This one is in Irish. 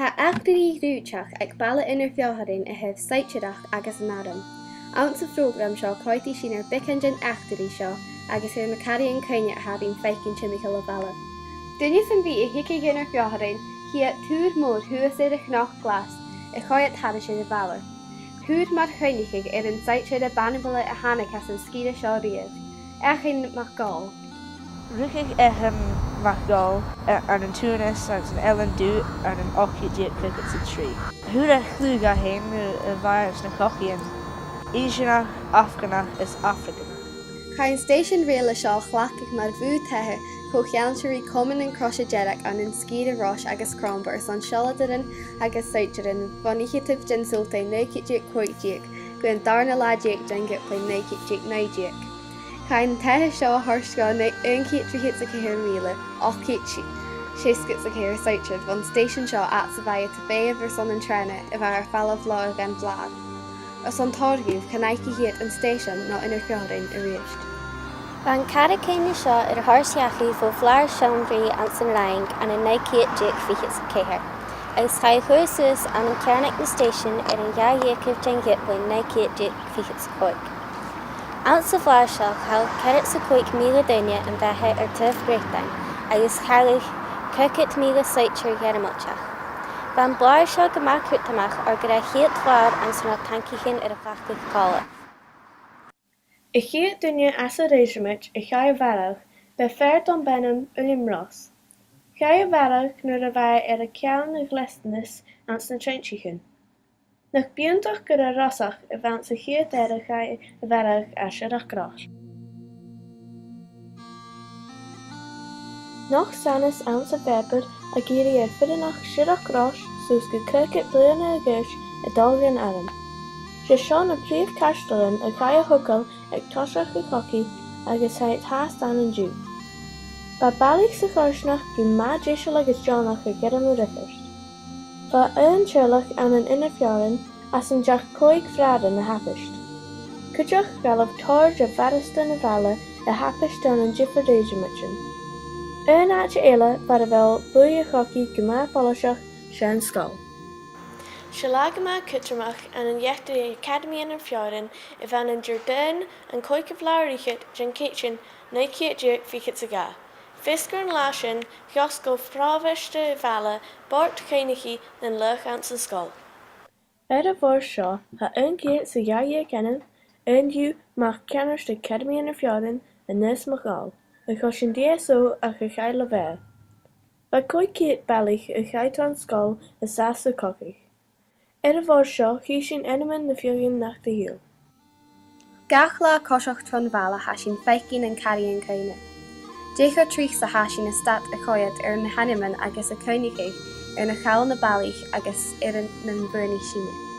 Ha aithriseach ag baile Inbhir Pheofharain a hebh saiteach agus an adam. Ant sa program seo coiti sin bicangin aithrí seo agus na cuimhneachain-chogaidh a habín feicin timcheall a baile. Duine san bhí a hiici Inbhir Pheofharain hi túr mór thuas a chnach glas a choid hadise a baile. Thuúr mar chuinigh an saitead a banabala a hanachas an scíide seo riad. Echin macáil. Rúcigh macáil an túnas an Ellen dú an ochidiad cricket sa trí. Thuúr a chlúga hain a bhair na cochian. Ísina Afgana is African. Cain station réile seo chhlacach mar bhú tethe chocheantarí cumann an croise dearach an scíide rois agus crombar san seoladarin agus saiterin bhainithe den sulta néicidiad coitiach go an darna láideach den gitplain néicidiad naidíach. Cain tethe seo a thurscá na unchitrihiad sa céir míle ochchit séiscut sa céir saitead bhain station seo at sa bhaid a béamh ar son an trena a bheit ar fallah lá a bhain blád. As an táirgiúh canaiki hiad an station ná Inbhir Pheofharain a riist. Ban cara céine seo ar thorsaíochaí fó phláir seomraí an san Laing an an néicidiad fichas céir. Agus chaid chuir suas an cearnach na station ar an gheadhéacamh den gitplain néicidiad fichas coig. Ant sa phláir seo chail ceart sa 5,000 duine an bheithe ar tuamh Breachtain agus chailh 50,000 saitear ghearmachach. Ban bláir seo go macrútamach ar go raibh chéad bhláir an san tancichin ar a fachcaigh cála. I chéad duine as a réisiimiid I chaidh bharach be féir don benam ulimrás. Chaidh bharach nuair a bheith ar a ceann na ghlaisteannas ans na trenchichin. Nach bíonntach gur a rasach a bhaint sa chéad ar a chaidh bharach as ar a grás. Nach sanas ans a bheipir a géirí ar fidanach siar a grás soos go 40 bliana a gis a dulgan adam. Se seo na príomh caistalin a chaidh thucail ag toisreach go coci agus chaidh thas an an dú. Ba bailíoch sa chuirsnach go maid éisiil agus Johnach a geireann ó rithist. Ba timcheall an Inbhir Pheofharain as an deach coig phráda na hapist. Cuideach galibh táir a bharasta na bhaile a hapist an an difar réisiimiidsin. Cuimhneachain-chogaidh bar a bhfuil buí a choci go maith poliseach sé an scoil. Se lágama cutramach an dheachtaí Academy Inbhir Pheofharain I bhean an Jordan an coicah láirichid den kitchen néicidiad fichas a gá. Fiscar an lá sin gheos go phrábhaiste bhaile bort chéinicí den luch an sa scoil. Ar a bhór seo ha uncéad sa gheadhéag ceann undiú mac ceannairt Academy Inbhir Pheofharain a níos macáil a chur sin DSO a go chaidh le bheith. Ba coicéad bailíoch a chaidh an scoil a sas a cocaigh. Ar a bhór seo hí sin inimin na fiúin nach de hiúil. Gach lá cosach tron bhaile hasin feicin an caimhneachain-chogaidh. Déchar tríoch sa hasin na stat a choiad ar na hanimin agus a coinigh ar na chaall na bailíoch agus ar na bhurnaí síne.